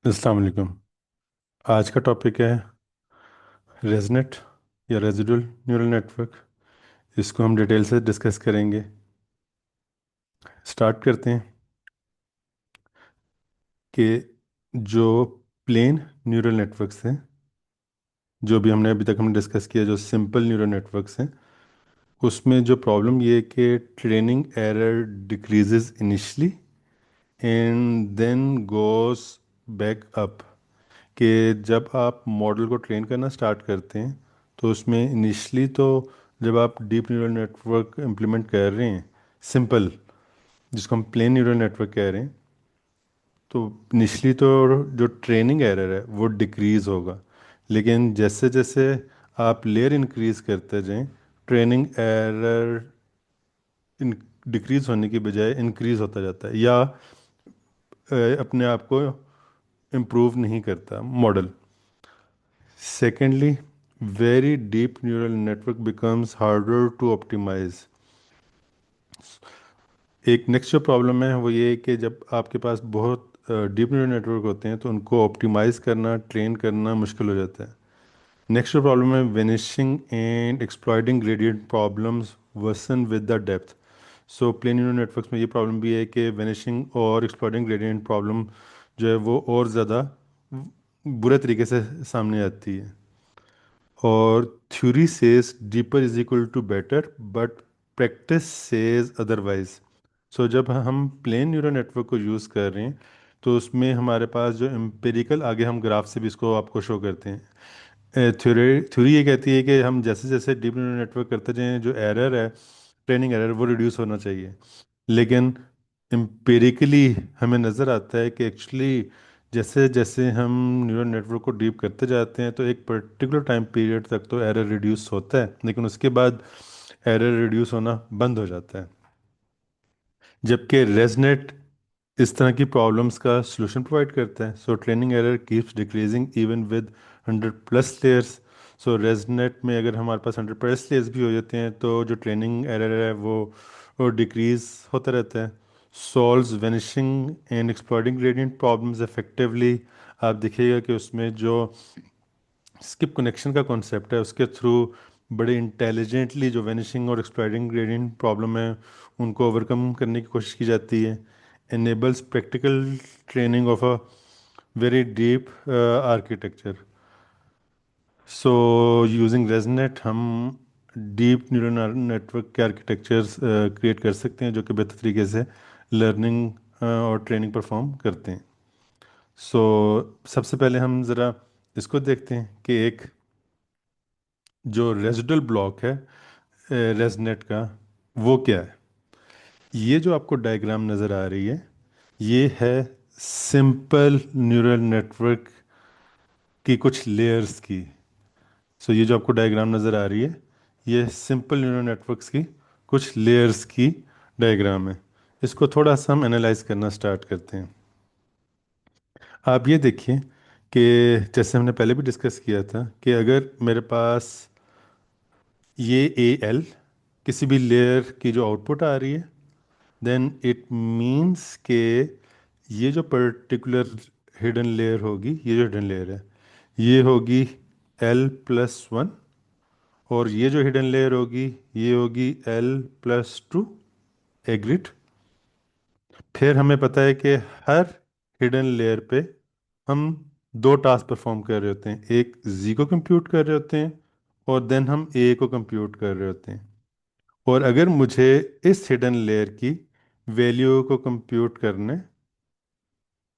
अस्सलाम वालेकुम। आज का टॉपिक है रेजनेट या रेजिडुअल न्यूरल नेटवर्क। इसको हम डिटेल से डिस्कस करेंगे। स्टार्ट करते हैं कि जो प्लेन न्यूरल नेटवर्क्स हैं, जो भी हमने अभी तक हमने डिस्कस किया, जो सिंपल न्यूरल नेटवर्क्स हैं, उसमें जो प्रॉब्लम ये है कि training error decreases initially and then goes back up. कि जब आप मॉडल को ट्रेन करना स्टार्ट करते हैं तो उसमें इनिशियली तो जब आप डीप न्यूरल नेटवर्क इम्प्लीमेंट कर रहे हैं, सिंपल, जिसको हम प्लेन न्यूरल नेटवर्क कह रहे हैं, तो इनिशियली तो जो ट्रेनिंग एरर है वो डिक्रीज़ होगा। लेकिन जैसे जैसे आप लेयर इंक्रीज करते जाएं, ट्रेनिंग एरर डिक्रीज होने की बजाय इंक्रीज होता जाता है, या अपने आप को इम्प्रूव नहीं करता model. Secondly, very deep neural network becomes harder to optimize. एक नेक्स्ट जो प्रॉब्लम है वो ये है कि जब आपके पास बहुत डीप न्यूरल नेटवर्क होते हैं तो उनको ऑप्टिमाइज करना, ट्रेन करना मुश्किल हो जाता है। नेक्स्ट जो प्रॉब्लम है, vanishing and exploiting gradient problems worsen with the depth. So plain neural networks में ये प्रॉब्लम भी है कि वेनिशिंग और एक्सप्लॉइटिंग ग्रेडियंट प्रॉब्लम जो है वो और ज़्यादा बुरे तरीके से सामने आती है। और theory says deeper is equal to better, but practice says otherwise. So जब हम प्लेन न्यूरल नेटवर्क को यूज़ कर रहे हैं तो उसमें हमारे पास जो एम्पिरिकल, आगे हम ग्राफ से भी इसको आपको शो करते हैं, थ्योरी थ्योरी ये कहती है कि हम जैसे जैसे डीप न्यूरल नेटवर्क करते जाएं, जो एरर है, ट्रेनिंग एरर, वो रिड्यूस होना चाहिए। लेकिन एम्पिरिकली हमें नज़र आता है कि एक्चुअली जैसे जैसे हम न्यूरल नेटवर्क को डीप करते जाते हैं तो एक पर्टिकुलर टाइम पीरियड तक तो एरर रिड्यूस होता है, लेकिन उसके बाद एरर रिड्यूस होना बंद हो जाता है। जबकि रेजनेट इस तरह की प्रॉब्लम्स का सलूशन प्रोवाइड करता है। So training error keeps decreasing even with 100+ layers. So resonate में अगर हमारे पास 100+ लेयर्स भी हो जाते हैं तो जो ट्रेनिंग एरर है वो डिक्रीज होता रहता है। Solves vanishing and exploiting gradient problems effectively. आप देखिएगा कि उसमें जो स्किप कनेक्शन का कॉन्सेप्ट है उसके थ्रू बड़े इंटेलिजेंटली जो वेनिशिंग और एक्सप्लॉइटिंग ग्रेडियंट प्रॉब्लम है उनको ओवरकम करने की कोशिश की जाती है। enables practical training of a very deep architecture. So using resonate हम डीप न्यूरल नेटवर्क के आर्किटेक्चर्स क्रिएट कर सकते हैं जो कि बेहतर तरीके से लर्निंग और ट्रेनिंग परफॉर्म करते हैं। सो सबसे पहले हम ज़रा इसको देखते हैं कि एक जो रेजिडुअल ब्लॉक है रेजनेट का, वो क्या है। ये जो आपको डायग्राम नज़र आ रही है, ये है सिंपल न्यूरल नेटवर्क की कुछ लेयर्स की। सो ये जो आपको डायग्राम नज़र आ रही है, ये सिंपल न्यूरल नेटवर्क्स की कुछ लेयर्स की डायग्राम है। इसको थोड़ा सा हम एनालाइज करना स्टार्ट करते हैं। आप ये देखिए कि जैसे हमने पहले भी डिस्कस किया था कि अगर मेरे पास ये एल किसी भी लेयर की जो आउटपुट आ रही है, देन इट मीन्स के ये जो पर्टिकुलर हिडन लेयर होगी, ये जो हिडन लेयर है, ये होगी L+1, और ये जो हिडन लेयर होगी ये होगी L+2। एग्रीड। फिर हमें पता है कि हर हिडन लेयर पे हम दो टास्क परफॉर्म कर रहे होते हैं, एक जी को कंप्यूट कर रहे होते हैं और देन हम ए को कंप्यूट कर रहे होते हैं। और अगर मुझे इस हिडन लेयर की वैल्यू को कंप्यूट करने,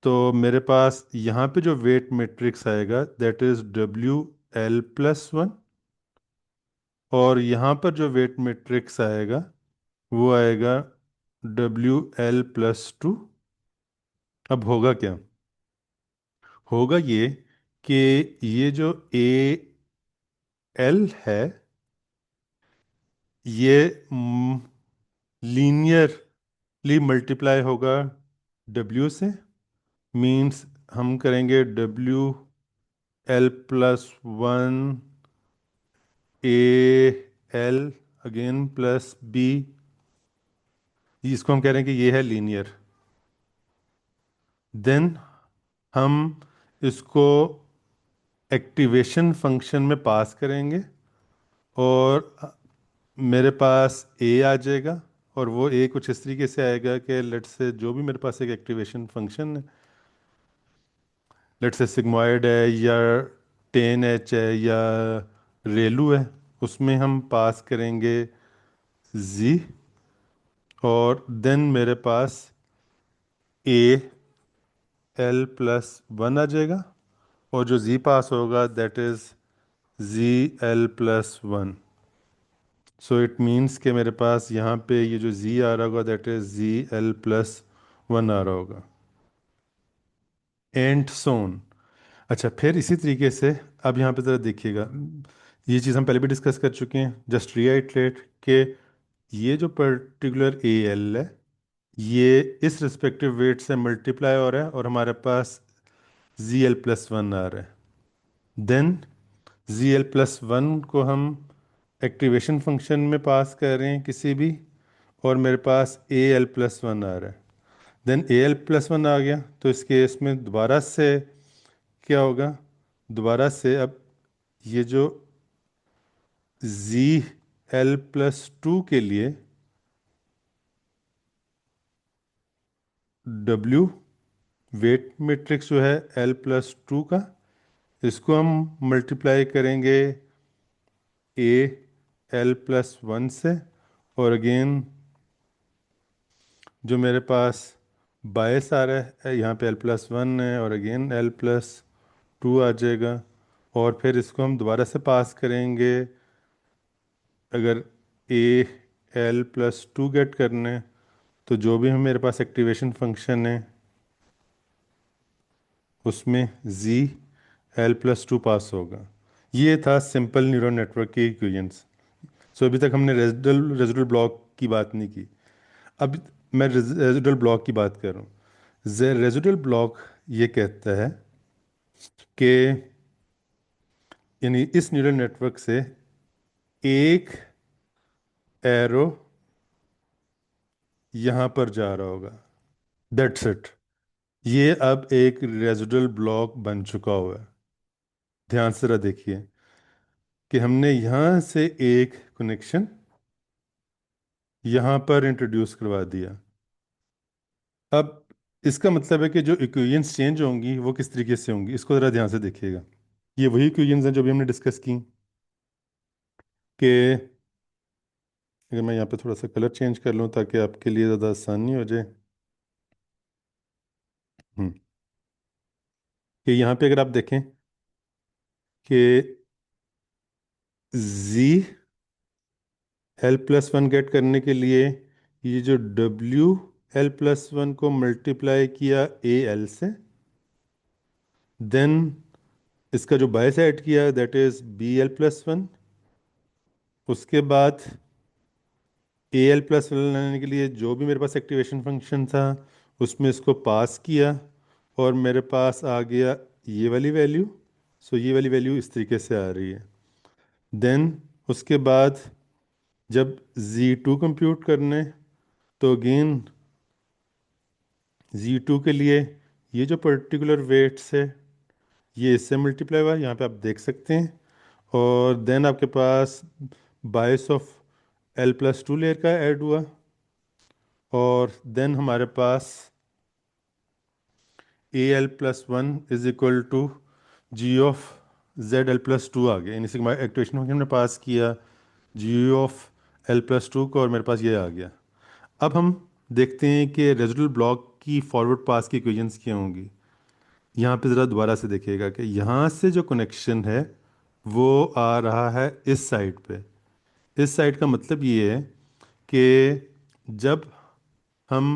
तो मेरे पास यहाँ पे जो वेट मैट्रिक्स आएगा दैट इज WL+1, और यहाँ पर जो वेट मैट्रिक्स आएगा वो आएगा WL+2। अब होगा क्या? होगा ये कि ये जो AL है ये लीनियरली मल्टीप्लाई होगा W से। मीन्स हम करेंगे WL+1 AL अगेन +B। इसको हम कह रहे हैं कि ये है लीनियर। देन हम इसको एक्टिवेशन फंक्शन में पास करेंगे और मेरे पास ए आ जाएगा। और वो ए कुछ इस तरीके से आएगा कि लेट्स से जो भी मेरे पास एक एक्टिवेशन फंक्शन है, लेट्स से सिग्मॉइड है या 10H है या रेलू है, उसमें हम पास करेंगे जी। और देन मेरे पास ए एल प्लस वन आ जाएगा और जो जी पास होगा that is G L plus one. So it means कि मेरे पास यहाँ पे ये जो जी आ रहा होगा that is G L plus one आ रहा होगा, एंड सोन। अच्छा, फिर इसी तरीके से अब यहाँ पे ज़रा देखिएगा, ये चीज़ हम पहले भी डिस्कस कर चुके हैं, जस्ट रीआइट्रेट के ये जो पर्टिकुलर ए एल है ये इस रिस्पेक्टिव वेट से मल्टीप्लाई हो रहा है और हमारे पास जी एल प्लस वन आ रहा है। Then G L plus one को हम एक्टिवेशन फंक्शन में पास कर रहे हैं किसी भी, और मेरे पास ए एल प्लस वन आ रहा है। Then A L plus one आ गया तो इस केस में दोबारा से क्या होगा, दोबारा से अब ये जो जी एल प्लस टू के लिए डब्ल्यू वेट मैट्रिक्स जो है एल प्लस टू का, इसको हम मल्टीप्लाई करेंगे ए एल प्लस वन से। और अगेन जो मेरे पास बायस आ रहा है यहाँ पे एल प्लस वन है और अगेन एल प्लस टू आ जाएगा। और फिर इसको हम दोबारा से पास करेंगे, अगर A L plus two get करने तो जो भी हम मेरे पास एक्टिवेशन फंक्शन है उसमें जी एल प्लस टू पास होगा। ये था सिंपल न्यूरल नेटवर्क के इक्वेशंस। सो अभी तक हमने रेजिडुअल रेजिडुअल ब्लॉक की बात नहीं की। अब मैं रेजिडुअल ब्लॉक की बात कर रहा हूँ। रेजिडुअल ब्लॉक ये कहता है कि यानी इस न्यूरल नेटवर्क से एक एरो यहाँ पर जा रहा होगा, दैट्स इट। ये अब एक रेजिडुअल ब्लॉक बन चुका हुआ है। ध्यान से जरा देखिए कि हमने यहाँ से एक कनेक्शन यहाँ पर इंट्रोड्यूस करवा दिया। अब इसका मतलब है कि जो इक्वेशंस चेंज होंगी वो किस तरीके से होंगी, इसको ज़रा ध्यान से देखिएगा। ये वही इक्वेशंस हैं जो भी हमने डिस्कस की, कि अगर मैं यहाँ पे थोड़ा सा कलर चेंज कर लूँ ताकि आपके लिए ज़्यादा आसानी हो जाए। हम्म, कि यहाँ पे अगर आप देखें कि G L plus one get करने के लिए ये जो डब्ल्यू एल प्लस वन को मल्टीप्लाई किया ए एल से, देन इसका जो बाय ऐड किया that is B L plus one. उसके बाद ए एल प्लस वन लाने के लिए जो भी मेरे पास एक्टिवेशन फंक्शन था उसमें इसको पास किया और मेरे पास आ गया ये वाली वैल्यू। सो ये वाली वैल्यू इस तरीके से आ रही है। देन उसके बाद जब Z2 कंप्यूट करने तो अगेन Z2 के लिए ये जो पर्टिकुलर वेट्स है ये इससे मल्टीप्लाई हुआ, यहाँ पे आप देख सकते हैं। और देन आपके पास bias of L plus two layer का ऐड हुआ और देन हमारे पास A L plus one is equal to G of Z L plus two आ गया। यानी सिग्मा एक्टिवेशन फंक्शन हमने पास किया G of L plus two को और मेरे पास ये आ गया। अब हम देखते हैं कि रेजिडुअल ब्लॉक की फॉरवर्ड पास की इक्वेशंस क्या होंगी। यहाँ पे ज़रा दोबारा से देखिएगा कि यहाँ से जो कनेक्शन है वो आ रहा है इस साइड पे। इस साइड का मतलब ये है कि जब हम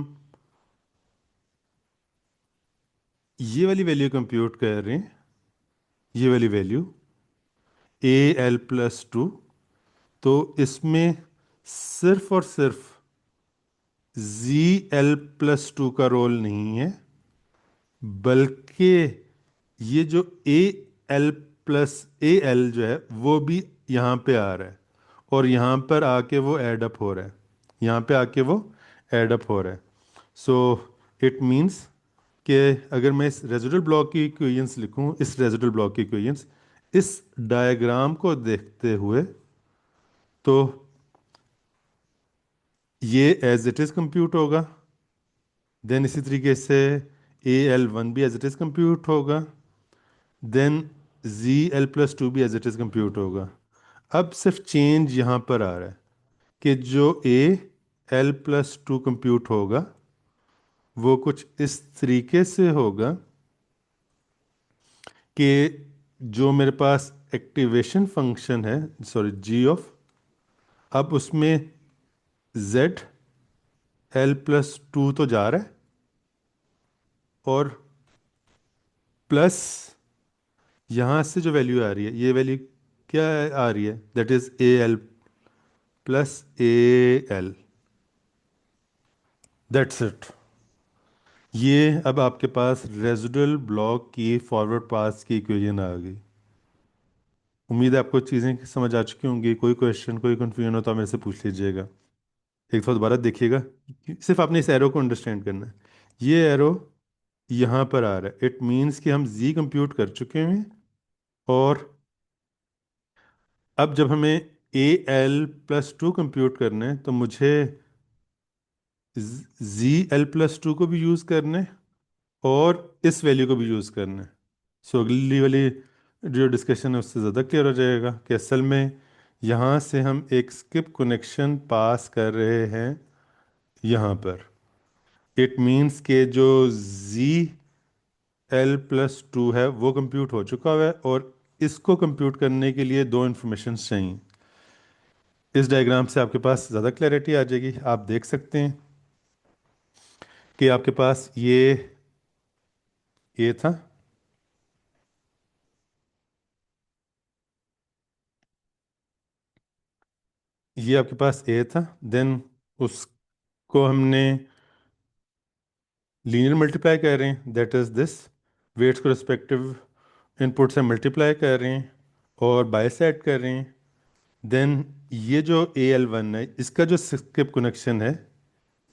ये वाली वैल्यू कंप्यूट कर रहे हैं, ये वाली value A L plus to, तो इसमें सिर्फ और सिर्फ जी एल प्लस टू का रोल नहीं है, बल्कि ये जो ए एल प्लस ए एल जो है वो भी यहाँ पे आ रहा है और यहाँ पर आके वो ऐड अप हो रहा है, यहाँ पे आके वो ऐड अप हो रहा है। सो इट मीन्स कि अगर मैं इस रेजिडुअल ब्लॉक की इक्वेशंस लिखूं, इस रेजिडुअल ब्लॉक की इक्वेशंस इस डायग्राम को देखते हुए, तो ये एज इट इज़ कंप्यूट होगा। देन इसी तरीके से AL1 भी एज इट इज़ कंप्यूट होगा। देन ZL+2 भी एज इट इज़ कंप्यूट होगा। अब सिर्फ चेंज यहाँ पर आ रहा है कि जो AL+2 कंप्यूट होगा वो कुछ इस तरीके से होगा कि जो मेरे पास एक्टिवेशन फंक्शन है, सॉरी जी ऑफ, अब उसमें ZL+2 तो जा रहा है, और प्लस यहाँ से जो वैल्यू आ रही है, ये वैल्यू क्या आ रही है, that is AL+AL। That's it. ये अब आपके पास रेजिडुअल ब्लॉक की फॉरवर्ड पास की इक्वेशन आ गई। उम्मीद है आपको चीज़ें समझ आ चुकी होंगी। कोई क्वेश्चन, कोई कंफ्यूजन हो तो आप मेरे से पूछ लीजिएगा। एक दफ़ा दोबारा देखिएगा, सिर्फ आपने इस एरो को अंडरस्टैंड करना है। ये एरो यहाँ पर आ रहा है, इट मीन्स कि हम जी कंप्यूट कर चुके हैं, और अब जब हमें AL+2 कंप्यूट करना है तो मुझे ZL+2 को भी यूज़ करना है और इस वैल्यू को भी यूज़ करना है। सो अगली वाली जो डिस्कशन है उससे ज़्यादा क्लियर हो जाएगा कि असल में यहाँ से हम एक स्किप कनेक्शन पास कर रहे हैं यहाँ पर। इट मीन्स के जो ZL+2 है वो कंप्यूट हो चुका है, और इसको कंप्यूट करने के लिए दो इन्फॉर्मेशन चाहिए। इस डायग्राम से आपके पास ज़्यादा क्लैरिटी आ जाएगी। आप देख सकते हैं कि आपके पास ये था, ये आपके पास ए था। देन उसको हमने लीनियर मल्टीप्लाई कर रहे हैं, दैट इज दिस। वेट्स को रिस्पेक्टिव इनपुट से मल्टीप्लाई कर रहे हैं और बाइसेट कर रहे हैं। देन ये जो AL1 है, इसका जो स्किप कनेक्शन है,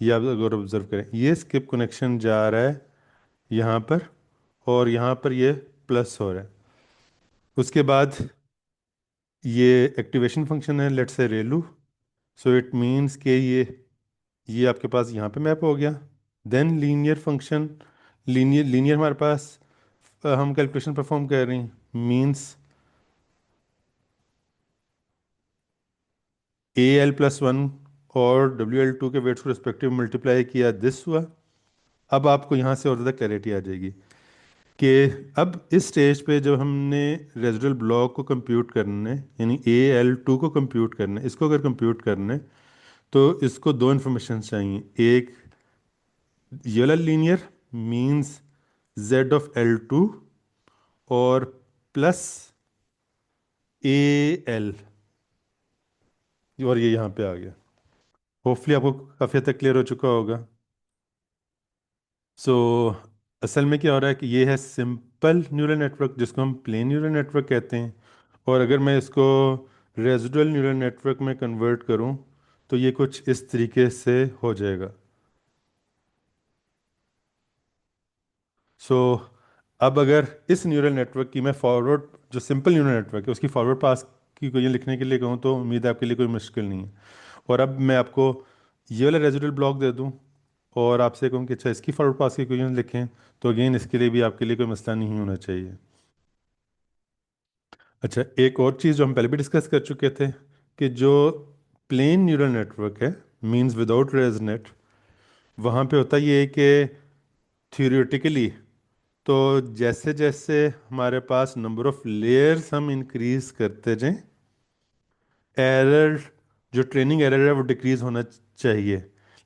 ये आप अगर ऑब्जर्व करें, ये स्किप कनेक्शन जा रहा है यहाँ पर, और यहाँ पर ये प्लस हो रहा है। उसके बाद ये एक्टिवेशन फंक्शन है, let's say Relu. So it means कि ये आपके पास यहाँ पे मैप हो गया। Then linear function, linear linear हमारे पास हम कैलकुलेशन परफॉर्म कर रहे हैं, मीन्स AL+1 और WL2 के वेट्स को रिस्पेक्टिव मल्टीप्लाई किया, दिस हुआ। अब आपको यहाँ से और ज़्यादा क्लैरिटी आ जाएगी कि अब इस स्टेज पे जब हमने रेजिडुअल ब्लॉक को कंप्यूट करना है, यानी AL2 को कंप्यूट करना है, इसको अगर कंप्यूट करना है तो इसको दो इन्फॉर्मेशन चाहिए। एक ये वाला linear, means Z of L2, और प्लस AL, और ये यहाँ पे आ गया। होपफुली आपको काफ़ी हद तक क्लियर हो चुका होगा। सो असल में क्या हो रहा है कि ये है सिंपल न्यूरल नेटवर्क, जिसको हम प्लेन न्यूरल नेटवर्क कहते हैं। और अगर मैं इसको रेजिडुअल न्यूरल नेटवर्क में कन्वर्ट करूँ तो ये कुछ इस तरीके से हो जाएगा। सो अब अगर इस न्यूरल नेटवर्क की मैं फॉरवर्ड, जो सिंपल न्यूरल नेटवर्क है उसकी फॉरवर्ड पास की कोई लिखने के लिए कहूँ तो उम्मीद है आपके लिए कोई मुश्किल नहीं है। और अब मैं आपको ये वाला रेजिडुअल ब्लॉक दे दूँ और आपसे कहूँ कि अच्छा इसकी फॉरवर्ड पास की इक्वेशन लिखें, तो अगेन इसके लिए भी आपके लिए कोई मसला नहीं होना चाहिए। अच्छा, एक और चीज़ जो हम पहले भी डिस्कस कर चुके थे कि जो प्लेन न्यूरल नेटवर्क है, मींस विदाउट रेजनेट, वहाँ पे होता ये है कि थियोरेटिकली तो जैसे जैसे हमारे पास नंबर ऑफ लेयर्स हम इंक्रीज करते जाएं, एरर, जो ट्रेनिंग एरर है वो डिक्रीज होना चाहिए,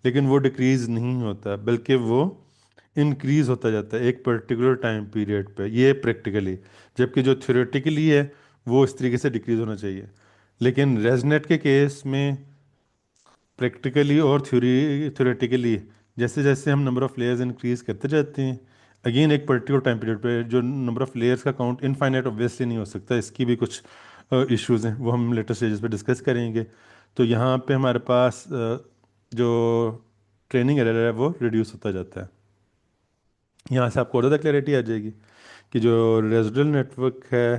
लेकिन वो डिक्रीज नहीं होता बल्कि वो इंक्रीज होता जाता है एक पर्टिकुलर टाइम पीरियड पे, ये प्रैक्टिकली। जबकि जो थ्योरेटिकली है वो इस तरीके से डिक्रीज होना चाहिए। लेकिन रेजनेट के केस में प्रैक्टिकली और थ्योरेटिकली जैसे जैसे हम नंबर ऑफ लेयर्स इंक्रीज करते जाते हैं, अगेन एक पर्टिकुलर टाइम पीरियड पे जो नंबर ऑफ लेयर्स का काउंट इनफाइनाइट ऑब्वियसली नहीं हो सकता, इसकी भी कुछ इश्यूज हैं, वो हम लेटर स्टेजेस पे डिस्कस करेंगे। तो यहाँ पे हमारे पास जो ट्रेनिंग एरर है वो रिड्यूस होता जाता है। यहाँ से आपको और ज़्यादा क्लैरिटी आ जाएगी कि जो रेजिडुअल नेटवर्क है,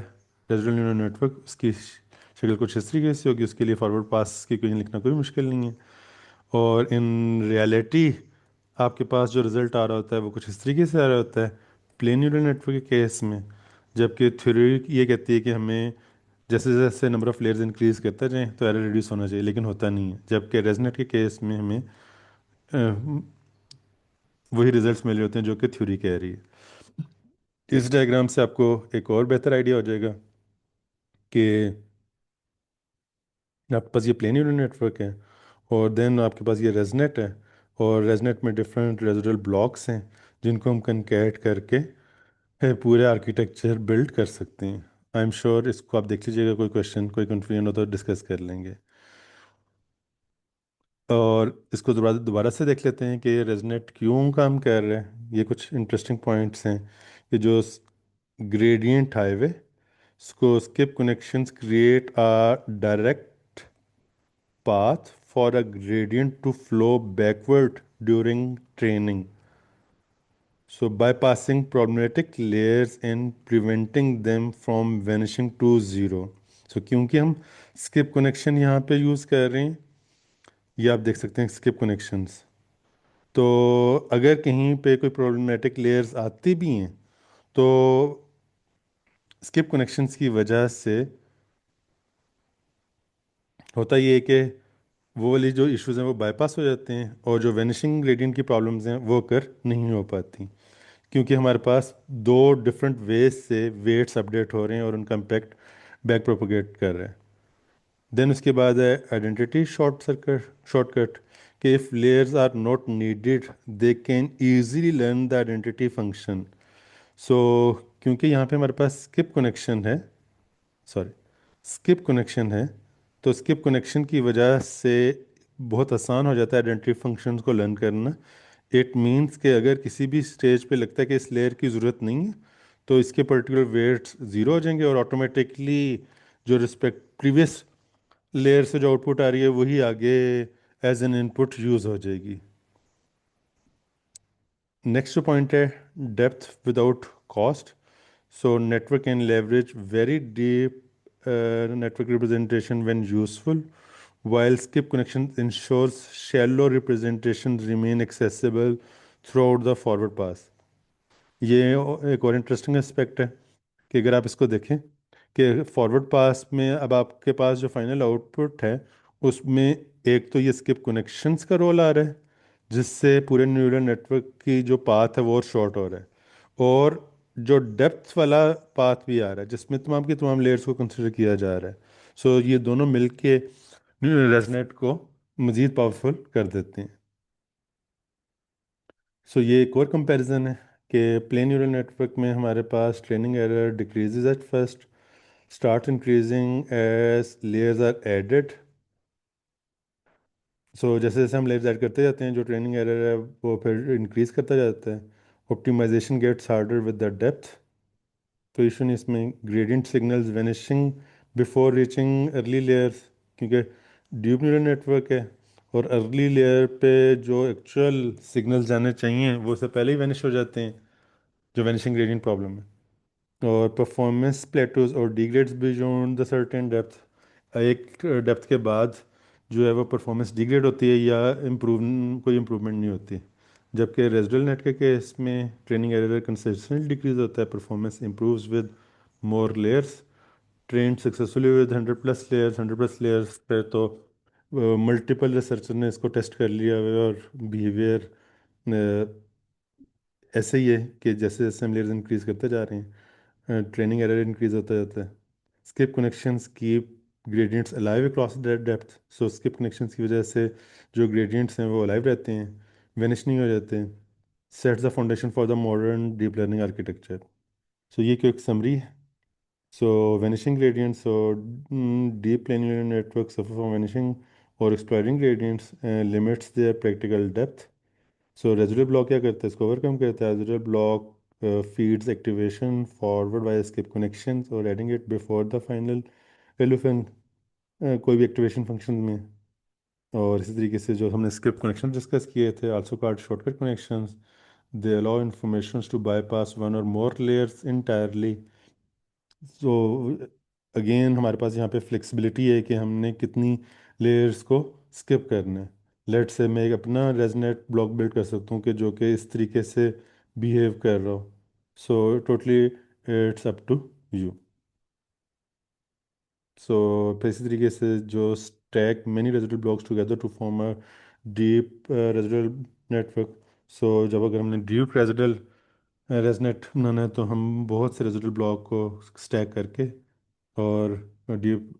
रेजिडुअल न्यूरल नेटवर्क, उसकी शक्ल कुछ इस तरीके से होगी। उसके लिए फॉरवर्ड पास की कोई लिखना कोई मुश्किल नहीं है। और इन रियलिटी आपके पास जो रिजल्ट आ रहा होता है वो कुछ इस तरीके से आ रहा होता है प्लेन न्यूरल नेटवर्क के केस में। जबकि थ्योरी ये कहती है कि हमें जैसे जैसे नंबर ऑफ लेयर्स इंक्रीज करता जाए तो एरर रिड्यूस होना चाहिए, लेकिन होता नहीं है। जबकि रेजनेट के केस में हमें वही रिजल्ट्स मिल रहे होते हैं जो कि थ्योरी कह रही है। इस डायग्राम से आपको एक और बेहतर आइडिया हो जाएगा कि आपके पास ये प्लेन न्यूरल नेटवर्क है और देन आपके पास ये रेजनेट है, और रेजनेट में डिफरेंट रेजिडुअल ब्लॉक्स हैं जिनको हम कनकैट करके पूरे आर्किटेक्चर बिल्ड कर सकते हैं। आई एम श्योर इसको आप देख लीजिएगा, कोई क्वेश्चन कोई कन्फ्यूजन हो तो डिस्कस कर लेंगे। और इसको दोबारा दोबारा से देख लेते हैं कि रेजनेट क्यों काम कर रहे हैं। ये कुछ इंटरेस्टिंग पॉइंट्स हैं कि जो ग्रेडियंट हाईवे इसको skip connections create a direct path for a gradient to flow backward during training. So bypassing problematic layers and preventing them from vanishing to zero. So क्योंकि हम skip connection यहाँ पे use कर रहे हैं, ये आप देख सकते हैं skip connections। तो अगर कहीं पे कोई problematic layers आती भी हैं तो skip connections की वजह से होता ये है कि वो वाली जो इश्यूज हैं वो बाईपास हो जाते हैं, और जो वेनिशिंग ग्रेडियंट की प्रॉब्लम्स हैं वो कर नहीं हो पाती, क्योंकि हमारे पास दो डिफरेंट वेज से वेट्स अपडेट हो रहे हैं और उनका इम्पैक्ट बैक प्रोपोगेट कर रहा है। देन उसके बाद है आइडेंटिटी शॉर्टकट कि if layers are not needed they can easily learn the identity function. So क्योंकि यहाँ पे हमारे पास स्किप कनेक्शन है, सॉरी स्किप कनेक्शन है, तो स्किप कनेक्शन की वजह से बहुत आसान हो जाता है आइडेंटिटी फंक्शंस को लर्न करना। इट मीन्स कि अगर किसी भी स्टेज पे लगता है कि इस लेयर की ज़रूरत नहीं है तो इसके पर्टिकुलर वेट्स ज़ीरो हो जाएंगे और ऑटोमेटिकली जो रिस्पेक्ट प्रीवियस लेयर से जो आउटपुट आ रही है वही आगे एज एन इनपुट यूज़ हो जाएगी। नेक्स्ट जो पॉइंट है depth without cost. So network can leverage very deep network representation when useful, while skip connections ensures shallow representations remain accessible throughout the forward pass। ये एक और interesting aspect है कि अगर आप इसको देखें कि फॉरवर्ड पास में अब आपके पास जो फाइनल आउटपुट है उसमें एक तो ये स्किप कनेक्शंस का रोल आ रहा है जिससे पूरे न्यूरल नेटवर्क की जो पाथ है वो और शॉर्ट हो रहा है, और जो डेप्थ वाला पाथ भी आ रहा है जिसमें तमाम की तमाम लेयर्स को कंसिडर किया जा रहा है। सो ये दोनों मिलके न्यूरल रेजनेट को मज़ीद पावरफुल कर देते हैं। सो ये एक और कंपैरिजन है कि प्लेन न्यूरल नेटवर्क में हमारे पास training error decreases at first, start increasing as layers are added. So जैसे जैसे हम लेयर्स ऐड करते जाते हैं जो ट्रेनिंग एरर है वो फिर इंक्रीज करता जाता है। Optimization gets harder with the depth. तो इशू नहीं इसमें gradient signals vanishing before reaching early layers, क्योंकि डीप न्यूरल नेटवर्क है और अर्ली लेयर पे जो एक्चुअल सिग्नल्स जाने चाहिए वो उससे पहले ही वेनिश हो जाते हैं, जो वेनिशिंग ग्रेडियंट प्रॉब्लम है। और परफॉर्मेंस प्लेटूज और degrades beyond the certain depth. एक डेप्थ के बाद जो है वो परफॉर्मेंस डिग्रेड होती है या इम्प्रूव कोई इम्प्रूवमेंट नहीं होती। जबकि रेजिडुअल नेट के केस में ट्रेनिंग एरर कंसिस्टेंटली डिक्रीज होता है, performance improves with more layers trend successfully with 100+ layers. 100+ layers पे तो मल्टीपल रिसर्चर ने इसको टेस्ट कर लिया हुआ है, और बिहेवियर ऐसे ही है कि जैसे जैसे हम लेयर्स इंक्रीज करते जा रहे हैं ट्रेनिंग एरर इंक्रीज होता जाता है। Skip connections keep gradients alive across depth. So skip connections की वजह से जो ग्रेडियंट्स हैं वो अलाइव रहते हैं, वेनिश नहीं हो जाते। Sets the foundation for the modern deep learning architecture. So ये क्यों एक समरी है। So vanishing gradients, so deep linear networks suffer from vanishing or expiring gradients and limits their practical depth। So residual block क्या करता है, इसको overcome करता है। Residual block feeds activation forward by skip connections और adding it before the final elephant कोई भी activation function में। और इसी तरीके से जो हमने स्किप कनेक्शन डिस्कस किए थे also called shortcut connections, They allow informations to bypass one or more layers entirely. So again हमारे पास यहाँ पे फ्लेक्सिबिलिटी है कि हमने कितनी लेयर्स को स्किप करना है। लेट से मैं एक अपना रेजनेट ब्लॉक बिल्ड कर सकता हूँ कि जो कि इस तरीके से बिहेव कर रहा हो। So totally it's up to you. So फिर इसी तरीके से जो stack many residual blocks together to form a deep residual network. So जब अगर हमने डीप रेजिडुअल रेजनेट बनाना है तो हम बहुत से रेजिडुअल ब्लॉक को स्टैक करके और deep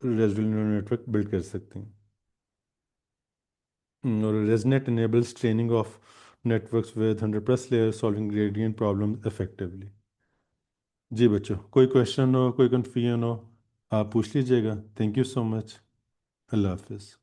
residual neural network build कर सकते हैं। और resonate enables training of networks with 100 plus layers solving gradient problems effectively। जी बच्चों, कोई क्वेश्चन हो, कोई कन्फ्यूजन हो, आप पूछ लीजिएगा। Thank you so much. अल्लाह हाफिज़।